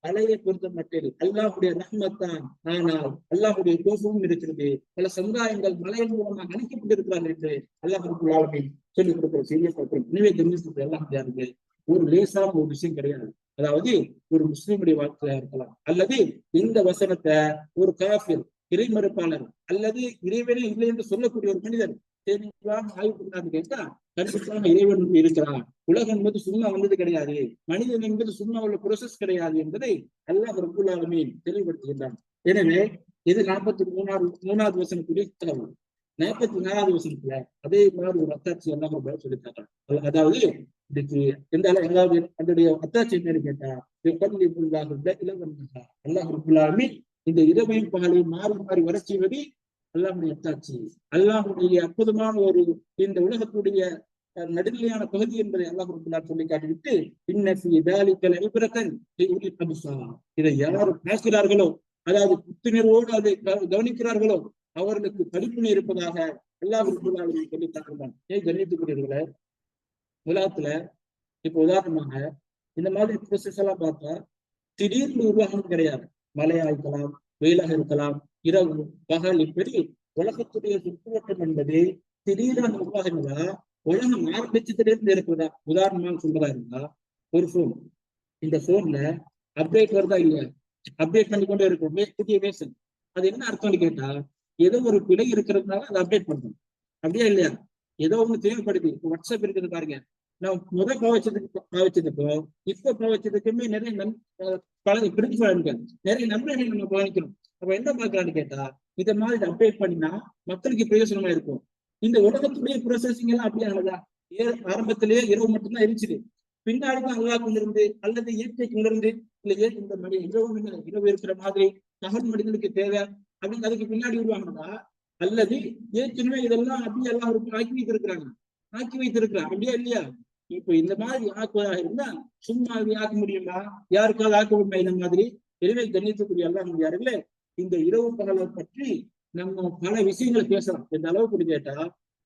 மலையை பொறுத்த மட்டில் அல்லாஹுடைய ரஹ்மத்தான், ஆனால் அல்லாஹுடைய கோபமும் இருக்கிறது. பல சமுதாயங்கள் மலையின் மூலமாக அழிக்கப்பட்டிருக்கிறார்கள் என்று அல்லாஹ் ரப்பல் ஆலமீன் சொல்லிக் கொடுக்கிற செய்தியை பார்க்கிறோம். எனவே கண்ணியத்துக்கு எல்லாம் யாருக்கு ஒரு லேசான ஒரு விஷயம் கிடையாது. அதாவது ஒரு முஸ்லிமுடைய வாழ்க்கையா இருக்கலாம், அல்லது இந்த வசனத்தை ஒரு காஃபிர் இறை மறுப்பாளர் அல்லது இறைவனே இல்லை என்று சொல்லக்கூடிய ஒரு மனிதர் தெளிவாக ஆய்வு பண்ணான்னு கேட்டா, கண்டிப்பாக இறைவன் இருக்கிறான். உலகம் என்பது சும்மா வந்தது கிடையாது, மனிதன் என்பது சும்மா உள்ள ப்ரோசஸ் கிடையாது என்பதை அல்லாஹ் ரப்பல் ஆலமீன் தெளிவுபடுத்துகின்றான். எனவே இது 43வது வசனத்துடைய தகவல். 44வது வசனத்துல அதே மாதிரி ஒரு அத்தாட்சி எல்லாம் சொல்லித்தாங்க. அதாவது இதுக்கு எந்த அதாவது அதனுடைய அத்தாட்சி என்னன்னு கேட்டா, அல்லாஹ் ரப்பல் ஆலமீன் இந்த இரவையும் பகலையும் மாறி மாறி வர செய்வது அல்லாஹுடைய அத்தாட்சி, அல்லாஹுடைய அற்புதமான ஒரு இந்த உலகத்துடைய நடுநிலையான பகுதி என்பதை அல்லாஹ் ரப்பல் ஆலமீன் சொல்லி காட்டிவிட்டு, இதை யார் பார்க்கிறார்களோ, அதாவது புத்துணர்வோடு அதை கவனிக்கிறார்களோ அவர்களுக்கு படிப்பினை இருப்பதாக அல்லாஹ் ரப்பல் ஆலமீன் சொல்லி காட்டுகிறான். கண்ணியத்துக்குரியவர்களே, உலகத்துல இப்ப உதாரணமாக இந்த மாதிரி ப்ரோசஸ் எல்லாம் பார்த்தா திடீர்னு உருவாகம் கிடையாது. மழையா இருக்கலாம், வெயிலாக இருக்கலாம், இரவு, பகல், இப்படி உலகத்துடைய சுற்றுவட்டம் என்பது திடீரென உருவாகிறதா, உலகம் ஆரம்பிச்சத்திலிருந்து இருக்கிறதா. உதாரணமாக சொல்றதா இருந்தா, ஒரு போன், இந்த போன்ல அப்டேட் வருதா இல்லையா, அப்டேட் பண்ணிக்கொண்டே இருக்கும், புதிய வேஷன். அது என்ன அர்த்தம்னு கேட்டா, ஏதோ ஒரு பிழை இருக்கிறதுனால அதை அப்டேட் பண்ணணும், அப்படியா இல்லையா? ஏதோ ஒண்ணு தேவைப்படுது. இப்போ வாட்ஸ்அப் இருக்குது பாருங்க, நான் முதல் பாவச்சதுக்கோ இப்ப பாவச்சதுக்குமே நிறைய பல பிரிஞ்சு நிறைய நன்மைகள் நம்ம கவனிக்கணும். அப்ப என்ன பார்க்கலான்னு கேட்டா, இதை மாதிரி அப்டேட் பண்ணினா மக்களுக்கு பிரயோசனமா இருக்கும். இந்த உலகத்துடைய ப்ரோசஸிங் எல்லாம் அப்படியே ஆனதா? ஆரம்பத்திலேயே இரவு மட்டும்தான் இருந்துச்சு, பின்னாடிதான் அல்லா கொண்டிருந்து அல்லது இயற்கை கொண்டிருந்து, இல்லையே இந்த மணி இரவு இருக்கிற மாதிரி நகர் மனிதனுக்கு தேவை அப்படின்னு அதுக்கு பின்னாடி உருவானதா, அல்லது ஏற்கனவே இதெல்லாம் அப்படியே எல்லாம் ஆக்கி வைத்திருக்கிறாங்க அப்படியா இல்லையா? இப்ப இந்த மாதிரி ஆக்குவதாக இருந்தா சும்மா ஆக்க முடியுமா? யாருக்காவது ஆக்க முடியுமா இந்த மாதிரி? எனவே கண்ணியத்துக்குரிய எல்லாம் யாருங்களே, இந்த இரவு பகலை பற்றி நம்ம பல விஷயங்களை பேசலாம். இந்த அளவுக்கு கேட்டா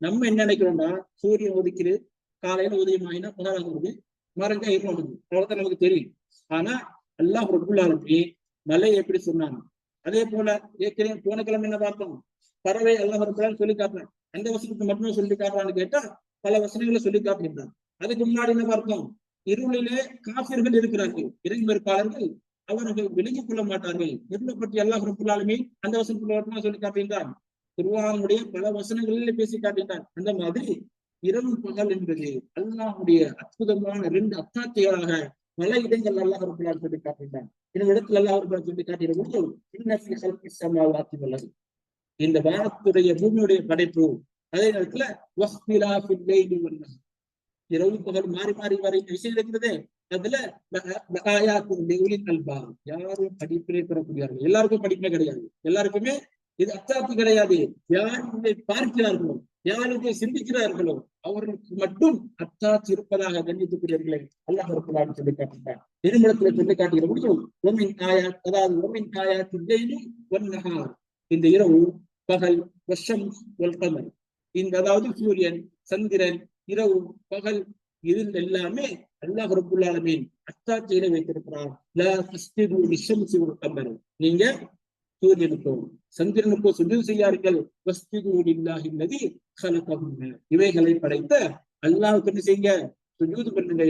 நம்ம என்ன நினைக்கிறோம்னா, சூரியன் ஒதுக்கிடு, காலையில உதயமாயினா பகலாகுது, மறைஞ்சா இருந்தது, அவ்வளவுதான் நமக்கு தெரியும். ஆனா அல்லாஹ் ரப்புல் ஆலமீன் மலையை எப்படி சொன்னாங்க, அதே போல ஏற்கனவே போன கிழமை என்ன பார்த்தோம், பறவை அல்லாஹ் ரப்புல் சொல்லி காட்டுறான். அந்த வசனத்தை மட்டுமே சொல்லி காட்டுறான்னு கேட்டா பல வசனங்களை சொல்லி காட்டுகின்றான். அதுக்கு முன்னாடி என்ன பார்த்தோம், இருளிலே காபிர்கள் இருக்கிறார்கள், இறைமறுப்பாளர்கள், அவர்கள் விலகிக் கொள்ள மாட்டார்கள். இருளை பற்றி அல்லாஹ் ரப்புல் ஆலமீன் அந்த வசனத்துல சொல்லி காட்டுகின்றான். குர்ஆனுடைய பல வசனங்களில் பேசி காட்டுகின்றான். அந்த மாதிரி இரவு பகல் என்பது அல்லாஹுடைய அற்புதமான 2 அத்தாட்சிகளாக பல இடங்கள் அல்லாஹ் ரப்புல் ஆலமீன் சொல்லி காட்டுகின்றான். இந்த இடத்துல அல்லாஹ் ரப்புல் ஆலமீன் சொல்லி காட்டுகிற போது, இன்ன ஃபீ ஹல்கிஸ் ஸமாவாத்தி வல் அர்த், இந்த வானத்துடைய பூமியுடைய படைப்பு, அதே நேரத்துல வஹ்திலாஃபில் லைலி வன் நஹார், இரவு பகல் மாறி மாறி வர விஷயம் இருக்கிறதே, அதுல யாரும் படிப்பினை பெறக்கூடியார்கள். எல்லாருக்கும் படிப்பினை கிடையாது, எல்லாருக்குமே இது அத்தாட்சி கிடையாது. யார் இதை பார்க்கிறார்களோ, யார் இதை சிந்திக்கிறார்களோ அவர்களுக்கு மட்டும் அத்தாட்சி இருப்பதாக கண்ணியத்துக்குரியவர்களை அல்லாஹ் ரப்புல் ஆலமீன் சொல்லி காட்டுகிறார். திருமணத்துல சொல்லி காட்டுகிற பொழுது ஒமின் ஆயாத், அதாவது ஒமின் ஆயாத்தில் லைலி வன் நஹார், இந்த இரவு பகல், வஷம்ஸ் வல் கமர், இந்த அதாவது சூரியன் சந்திரன் இரவு பகல், இதில் எல்லாமே அல்லாஹ் ரப்புல் ஆலமீன் அத்தாட்சியில வைத்திருக்கிறார். லா தஸ்ஜுது லிஷம்ஸி வல் கமர், நீங்க சூரியனுக்கோ சந்திரனுக்கோ சுஜூத் செய்யார்கள், வஸ்ஜுது லில்லாஹி அல்லதி கலகஹுன்ன, இவைகளை படைத்த அல்லாஹ்வுக்கு என்ன செய்யுங்க, சுஜூத் பண்ணுங்க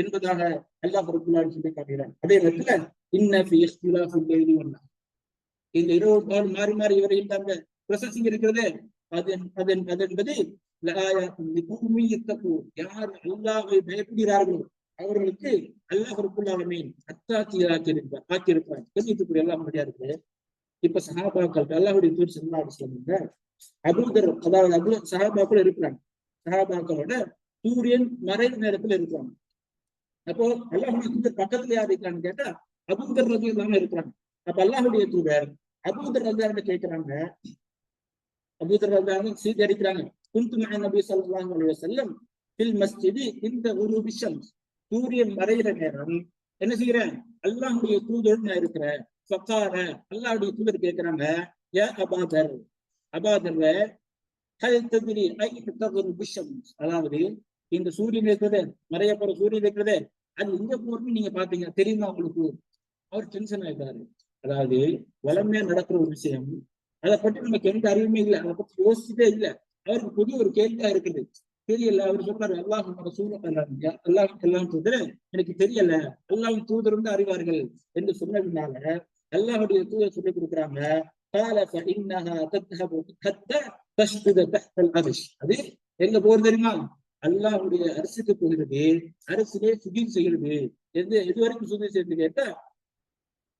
என்பதாக அல்லாஹ் ரப்புல் ஆலமீன் சொல்லி காட்டுகிறார். அதே நேரத்துல இன்ன ஃபீ இக்திலாஃபில் லைலி வன் நஹார், இந்த இரவு பகல் மாறி மாறி வருகின்ற அந்த ப்ரொசஸிங் இருக்கிறது, அது என்பது யார் அல்லாஹ்வை பயப்படுகிறார்களோ அவர்களுக்கு அல்லாஹ் ரப்புல் ஆலமீன் அத்தாட்சியை ஆக்கியிருப்பார். கண்ணியத்துக்குரிய எல்லாம் முடியாது. இப்ப சஹாபாக்கள் அல்லாஹ்வுடைய தூதர் ஸல்லல்லாஹு அலைஹி வஸல்லம் அபூதர், அதாவது சஹாபாக்கள் இருக்கிறாங்க, சஹாபாக்களோட சூரியன் மறைவு நேரத்துல இருக்கிறாங்க. அப்போ அல்லாஹ்வுடைய தூதர் பக்கத்துல யார் இருக்கிறான்னு கேட்டா அபூதர் ரலியல்லாஹு அன்ஹு இருக்கிறாங்க. அப்ப அல்லாஹ்வுடைய தூதர் அபூதர் ரலியல்லாஹு அன்ஹு கேட்கிறாங்க, அபூதர் ரலியல்லாஹு அன்ஹு சீட் அடிக்கிறாங்க, குன்து மஅ நபி ஸல்லல்லாஹு அலைஹி வஸல்லம் ஃபில் மஸ்ஜிதி இந்த குரூபி ஷம்ஸ், சூரியன் மறைகிற நேரம் என்ன செய்யறேன், அல்லாஹ்வுடைய தூதர் நான் இருக்கிறேன். ஃபகார, அல்லாஹ்வுடைய தூதர் கேட்கிறாங்க, யா அபூதர், அபூதர் ஹல் தத்ரி ஐன தகுரூபி ஷம்ஸ், அதாவது இந்த சூரியன் இருக்கிறது, மறைய போற சூரியன் இருக்கிறது, அது எங்க போறதுன்னு நீங்க பாத்தீங்க தெரியுமா உங்களுக்கு? அவர் டென்ஷன் ஆயிட்டாரு. அதாவது வளமையா நடக்கிற ஒரு விஷயம், அதை பற்றி நமக்கு எந்த அறிவுமே இல்லை, அதை பத்தி யோசிச்சுட்டே இல்லை, அவருக்கு புதிய ஒரு கேள்வியா இருக்குது, தெரியல. அவர் சொல்றாரு, அல்லாஹ் அல்லாஹ் எல்லாம் தூதர் எனக்கு தெரியல, அல்லாஹ் தூதர் வந்து அறிவார்கள் என்று சொன்னதுனால அல்லாஹ்வுடைய தூதர் சொல்லி கொடுக்குறாங்க, அது எங்க போறது தெரியுமா, அல்லாஹ்வுடைய அரசுக்கு போகிறது, அரசிலே சுஜூத் செய்கிறது. எது வரைக்கும் சுஜூத் செய்யறது கேட்டா,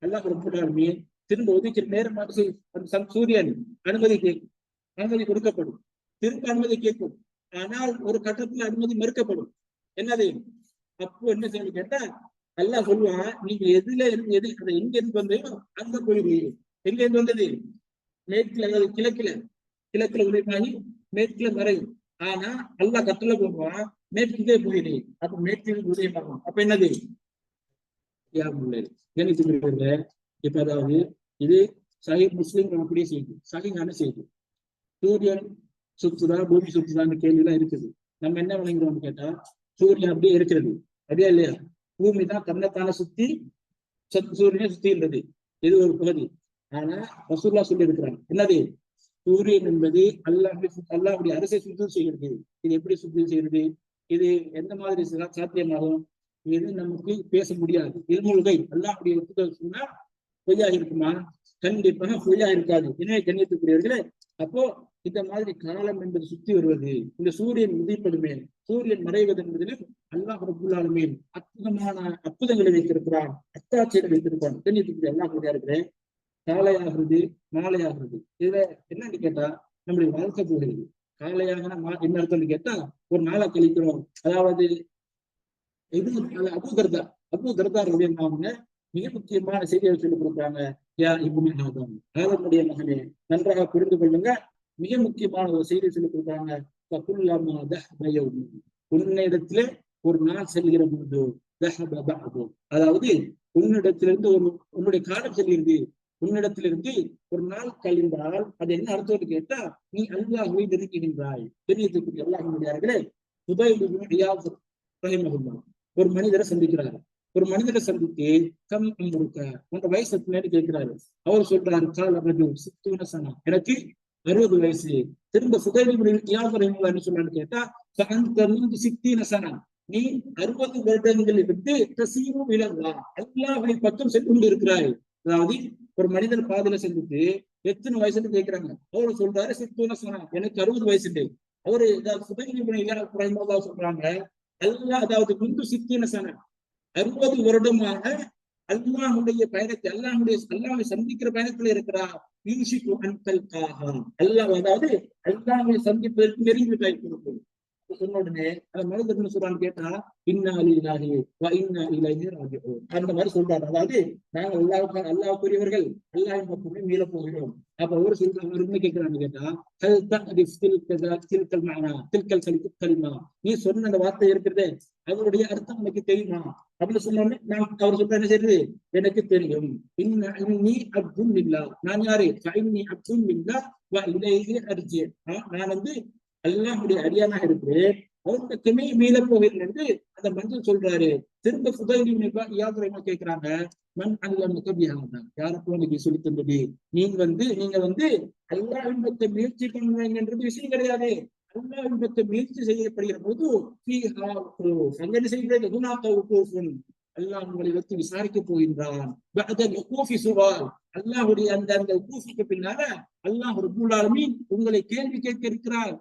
அல்லாஹ் ரப்புல் ஆலமீன் திரும்ப ஒதுக்கிற நேரம் சூரியன் அனுமதி கேட்கும், அனுமதி கொடுக்கப்படும், திரும்ப அனுமதி கேட்கும், ஆனால் ஒரு கட்டத்துல அனுமதி மறுக்கப்படும். என்னது அப்போ என்ன செய்யணும் கேட்டா, அல்லாஹ் சொல்லுவான், நீங்க எதுல இருந்து அதை எங்க இருந்து வந்தோ அங்க போயிடுவீங்க. எங்க இருந்து வந்தது, மேற்குல, அதாவது கிழக்குல உதயமாகி மேற்குல மறையும். ஆனா அல்லாஹ் கட்டளை போடுவான், மேற்குதே போயிடு, அப்ப மேற்கு உதயமாகும். அப்ப என்னது கணித்து. இப்ப அதாவது இது சஹீஹ் முஸ்லிம் அப்படியே செய்யுது, சஹீஹான செய்தி. சூரியன் சுற்றுதா பூமி சுற்றுதான்னு கேள்வி எல்லாம் இருக்குது. நம்ம என்ன விளங்குறோம்னு கேட்டா, சூரியன் அப்படியே இருக்கிறது, அப்படியே இல்லையா, பூமி தான் தன்னைத்தான சுத்தி சூரியனை சுத்தி இருந்தது, இது ஒரு பகுதி. ஆனா ரசூலுல்லாஹ் சொல்லி இருக்கிறாங்க என்னது, சூரியன் என்பது அல்லாஹ்வுடைய அரசை சுத்தம் செய்கிறது. இது எப்படி சுத்தம் செய்யறது, இது எந்த மாதிரி சாத்தியமாகும், இது நமக்கு பேச முடியாது. இல்முல் கைப் அல்லாஹ்வுடைய சொன்னா பொய்யா இருக்குமா, கண்டிப்பாக பொய்யா இருக்காது. எனவே கண்ணியத்துக்குரியவர்களே, அப்போ இந்த மாதிரி காலம் என்பது சுத்தி வருவது, இந்த சூரியன் உதிப்பதுமே சூரியன் மறைவது என்பதிலும் அல்லாஹ் ரப்பல் ஆலமீன் அற்புதமான அற்புதங்களை வைத்திருக்கிறான், அத்தாட்சிகளை வைத்திருப்பான். கண்ணியத்துக்குரிய அல்லாஹ் இருக்கிறேன். காலையாகிறது மாலையாகிறது, இதுல என்னன்னு கேட்டா நம்முடைய வாழ்க்கை போகிறது. காலையாக என்ன அர்த்தம்னு கேட்டா ஒரு நாளை கழிக்கிறோம். அதாவது இது அபூ தர்தா ரலியல்லாஹு மிக முக்கியமான செய்தியை சொல்லிக் கொடுக்குறாங்க. யா இப்னு ஆதம், ஆதமுடைய மகனே நன்றாக புரிந்து கொள்ளுங்க. மிக முக்கியமான ஒரு செய்தியை சொல்லிக் கொடுக்குறாங்க. உன்னிடத்திலே ஒரு நாள் செல்கிற பொழுது, அதாவது உன்னிடத்திலிருந்து உன்னுடைய காலம் செல்கிறது, உன்னிடத்திலிருந்து ஒரு நாள் கழிந்தால் அது என்ன அர்த்தம் கேட்டா நீ அல்லாஹ்வை நெருங்குகின்றாய். தெரியத்துக்கு அல்லாஹ்வுடையார்களே, ஒரு மனிதரை சந்திக்கிறாரு. ஒரு மனிதரை சந்தித்து கம் அம்ருக்க, உங்க வயசு எத்தனைன்னு கேட்கிறாரு. அவர் சொல்றாரு எனக்கு 60 வயசு. திரும்ப சுதைன்னு சொன்னான்னு கேட்டா நீ 60 வருடங்களில் இருந்து தசீரும் இழந்தா அல்லாஹ்வை பக்கம் சென்று கொண்டு இருக்கிறாய். அதாவது ஒரு மனிதர் பாதையில சந்தித்து எத்தனை வயசுன்னு கேட்கிறாங்க. அவரு சொல்றாரு எனக்கு 60 வயசு. அவரு சொல்றாங்க அல்லாஹ், அதாவது முந்து சித்தின சன 60 வருடமாக அல்லாஹுடைய பயணத்தை அல்லாஹை சந்திக்கிற பயணத்துல இருக்கிறார். அல்லாஹ், அதாவது அல்லாஹை சந்திப்பதற்கு நெருங்கி கொடுக்கும். சொன்ன உடனே அந்த மனிதர் என்ன சொல்றான்னு கேட்டா இன்னா லில்லாஹி வ இன்னா இலைஹி ராஜிஊன் அந்த மாதிரி சொல்றாரு. அதாவது நாங்கள் அல்லாஹ்வுக்குரியவர்கள், அல்லாஹ்வின் பக்கமே மீள போகிறோம். அப்ப ஒரு சொல்றாங்க, ஒரு என்ன கேட்கிறான்னு கேட்டா நீ சொன்ன அந்த வார்த்தை இருக்கிறதே அதனுடைய அர்த்தம் எனக்கு தெரியுமா அப்படின்னு சொன்னோடனே அவர் சொல்ற என்ன செய்யுது, எனக்கு தெரியும். இன்னி அப்துல் இல்லா, நான் யாரு, அப்துல் இல்லா வ இலைஹி அர்ஜி, நான் வந்து அல்லாஹ்வுடைய அடியானாக இருக்கிறேன், அவருக்கு மீள போகிறேன் என்று அந்த மனிதன் சொல்றாரு. திரும்ப சுதைலிமா கேட்கிறாங்க, மண் அல்ல யாருக்கு உனக்கு சொல்லி தந்தது, நீங்க வந்து அல்லாஹ்வின் பக்கம் முயற்சி பண்ணுவீங்கன்றது விஷயம் கிடையாது. அல்லாஹ்வின் பக்கம் முயற்சி செய்யப்படுகிற போது என்ன செய்கிறது, அல்லாஹ் உங்களை வைத்து விசாரிக்க போகின்றான். அல்லாஹுடைய அந்த ஊஃபிக்கு பின்னால அல்லாஹ் ரப்பல் ஆலமீன் உங்களை கேள்வி கேட்க இருக்கிறார்.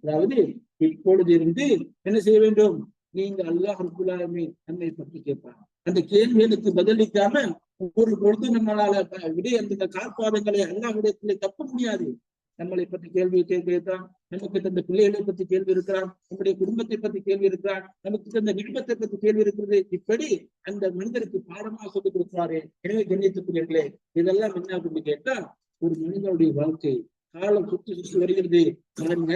அதாவது இப்பொழுது இருந்து என்ன செய்ய வேண்டும், நீங்க அல்லாஹ் ரப்பல் ஆலமீன் நம்மை பற்றி கேட்பார். அந்த கேள்விகளுக்கு பதிலளிக்காம ஒரு பொழுது நம்மளால அந்த காற்பாதங்களை அல்லாஹ்விடத்திலே தப்ப முடியாது. நம்மளை பற்றி கேள்வி கேட்கிறான், நமக்கு தந்த பிள்ளைகளை பற்றி கேள்வி இருக்கிறான், நம்முடைய குடும்பத்தை பற்றி கேள்வி இருக்கிறான், நமக்கு தந்த நிபத்தை பற்றி கேள்வி இருக்கிறது. இப்படி அந்த மனிதருக்கு பாடமாக சொல்லிக் கொடுக்கிறாரு. எனவே கண்ணியத்துக்குரியவர்களே, இதெல்லாம் என்ன அப்படின்னு கேட்டா ஒரு மனிதனுடைய வாழ்க்கை காலம் சுற்றி வருகிறது. பாருங்க,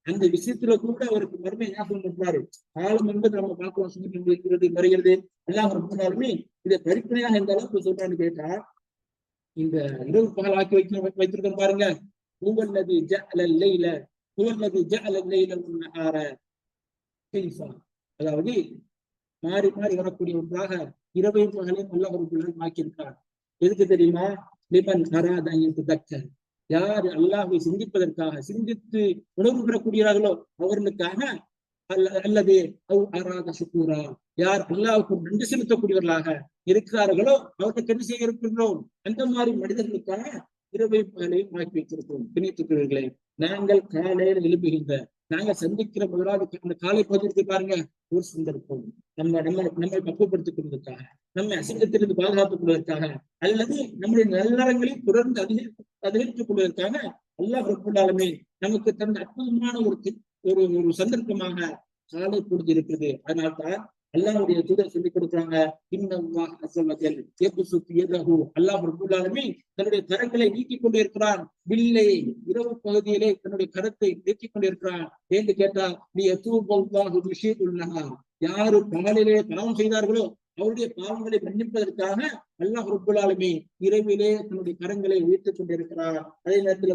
அந்த விஷயத்துல கூட அவருக்கு மறுமை ஞாபகம் இருக்கிறாரு. காலம் என்பது நம்ம பார்க்கிறோம், சுற்றி வருகிறது. எல்லாம் ரொம்பனாலுமே இதை படிப்பனையாக எந்த அளவுக்கு சொல்றான்னு கேட்டா, இந்த இரவு பகல் ஆக்கி வைத்திருக்கோம் பாருங்க. அதாவது மாறி மாறி வரக்கூடிய ஒன்றாக இரவையும் பகலையும் அல்லாஹ் ரப்பல் ஆக்கியிருக்கார். எதுக்கு தெரியுமா, லிமன் அராத யார் அல்லாஹ்வை சிந்திப்பதற்காக, சிந்தித்து உணர்வு பெறக்கூடியார்களோ அவர்களுக்காக, அல்லது அராத சுக்கூரா யார் அல்லாஹ்வுக்கு நன்றி செலுத்தக்கூடியவர்களாக இருக்கிறார்களோ அவர்களுக்கு என்ன செய்ய இருக்கின்றோம், அந்த மாதிரி மனிதர்களுக்கான இரவை பகலையும் ஆக்கி வைத்திருக்கிறோம். பிணைத்துக்கிறவர்களே, நாங்கள் காலையில் எழுப்புகின்ற நாங்கள் சந்திக்கிற முதலாவது அந்த காலை பகுதிக்கு பாருங்க, ஒரு சந்தர்ப்பம் நம்மை பக்குவப்படுத்திக் கொள்வதற்காக, நம்மை அசிங்கத்திலிருந்து பாதுகாத்துக் கொள்வதற்காக, அல்லது நம்முடைய நல்லறங்களை தொடர்ந்து அதிகரித்துக் கொள்வதற்காக அல்லாஹ் ரப்பல் ஆலமீன் நமக்கு தந்த அற்புதமான ஒரு சந்தர்ப்பமாக காலை பொழுது இருக்கிறது. அதனால்தான் அல்லாஹ்வுடைய தூதர் சொல்லிக் கொடுக்குறாங்க, அல்லாஹ் ரப்பல் ஆலமீன் தன்னுடைய கரங்களை நீக்கிக் கொண்டே இருக்கிறான். வில்லை இரவு பகுதியிலே தன்னுடைய கரத்தை நீக்கிக் கொண்டிருக்கிறான். என்று கேட்டா நீ யாரு பகலிலே பாவம் செய்தார்களோ அவருடைய பாவங்களை மன்னிப்பதற்காக அல்லாஹ் ரப்பல் ஆலமீன் இரவிலே தன்னுடைய கரங்களை உயர்த்திக் கொண்டிருக்கிறார். அதே நேரத்தில்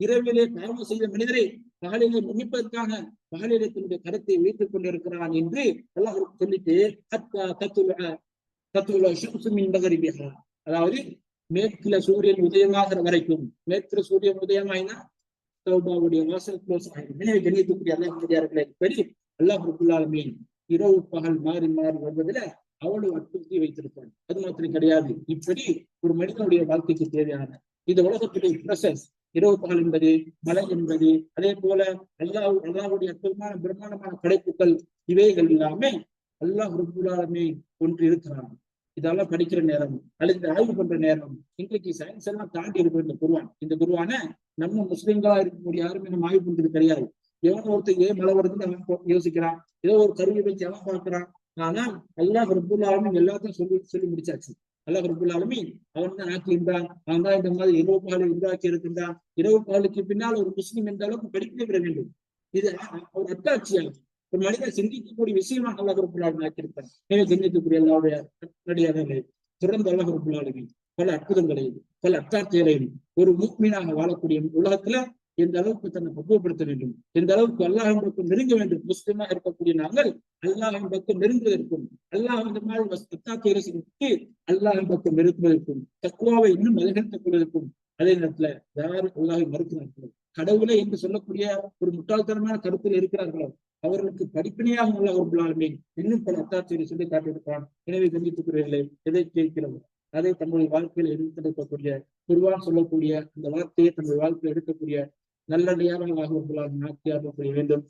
இரவிலே பாவம் செய்த மனிதரை பகலிலே முகிப்பதற்காக பகலிடத்தினுடைய கருத்தை வைத்துக் கொண்டிருக்கிறான் என்று அல்லாஹ் சொல்லிட்டு அதாவது மேற்குல சூரியன் உதயமாகிற வரைக்கும், மேற்குல சூரியன் உதயமாயினா தௌபாவுடைய வாசல் க்ளோஸ் ஆகிடும். எனவே கண்ணியத்துக்குரிய அல்லாஹ்வியார்களே, இப்படி அல்லாஹ் ரப்பல் ஆலமீன் இரவு பகல் மாறி மாறி வருவதில் அவ்வளவு அற்புதத்தை வைத்திருப்பான். அது மாத்திரம் கிடையாது, இப்படி ஒரு மனிதனுடைய வாழ்க்கைக்கு தேவையான இந்த உலகத்துடைய ப்ரொசஸ், இரவு பகல் என்பது, மழை என்பது, அதே போல அல்லாஹ்வுடைய அற்புதமான பிரம்மாண்டமான படைப்புகள், இவைகள் எல்லாமே அல்லாஹ் ரப்பல் ஆலமீன் ஒன்று இருக்கிறான். இதெல்லாம் படிக்கிற நேரம் அல்லது ஆய்வு பண்ற நேரம், இன்றைக்கு சயின்ஸ் எல்லாம் தாண்டி இருக்கிற இந்த குர்ஆன், இந்த குர்ஆன நம்ம முஸ்லிம்களா இருக்கக்கூடிய யாருமே நம்ம ஆய்வு பண்றது கிடையாது. எவனோ ஒருத்தர் ஏன் மழை வருதுன்னு அவன் யோசிக்கிறான், ஏதோ ஒரு கருவி வச்சு அவன் பார்க்கிறான். ஆனா அல்லாஹ் ரப்பல் ஆலமீன் எல்லாத்தையும் சொல்லி முடிச்சாச்சு. அல்லாஹ் ரப்பல் ஆலமீன் அவன் தான் ஆக்கியிருந்தான், அவன் தான் இந்த மாதிரி இரவு பகலை உருவாக்கி இருக்கின்றான். இரவு பகலுக்கு பின்னால் ஒரு முஸ்லிம் எந்த அளவுக்கு படிக்க பெற வேண்டும், இது ஒரு அத்தாட்சியாகும். ஒரு மனிதன் சிந்திக்கக்கூடிய விஷயமாக அல்லாஹ் ரப்பல் ஆலமீன் ஆக்கியிருப்பான். எனவே சிந்திக்கக்கூடிய அல்லாஹ்வுடைய நடிகாரர்களே, தொடர்ந்து அல்லாஹ் ரப்பல் ஆலமீன் பல அற்புதங்களையும் பல அத்தாட்சிகளையும் ஒரு முஃமினாக வாழக்கூடிய உலகத்துல எந்த அளவுக்கு தன்னை பக்குவப்படுத்த வேண்டும், எந்த அளவுக்கு அல்லாஹ்வின் பக்கம் நெருங்க வேண்டும். முஸ்லிமா இருக்கக்கூடிய நாங்கள் அல்லாஹ்வின் பக்கம் நெருங்குவதற்கும், அல்லாஹ் இந்த மாதிரி அத்தாட்சிகளை செஞ்சு அல்லாஹ்வின் பக்கம் நெருங்குவதற்கும், தக்வாவை இன்னும் அதிகரித்துக் கொள்வதற்கும், அதே நேரத்துல யார் அல்லாஹ்வை மறுக்கிறார்களோ, கடவுளை என்று சொல்லக்கூடிய ஒரு முட்டாள்தனமான கருத்தில் இருக்கிறார்களோ, அவர்களுக்கு படிப்பினையாக அல்லாஹ் ரப்பல் ஆலமீன் இன்னும் பல அத்தாட்சிகளை சொல்லி காட்டியிருக்கிறான். எனவே கண்டித்துக்குரியவர்களே, எதை கேட்கிறோம் அதை தங்களுடைய வாழ்க்கையில் எடுத்திருக்கக்கூடிய குர்ஆன் சொல்லக்கூடிய அந்த வார்த்தையை தன்னுடைய வாழ்க்கையில் எடுக்கக்கூடிய நல்லடியாராக அல்லாஹ் ரப்பல் ஆலமீன் ஆக்கி அருள வேண்டும்.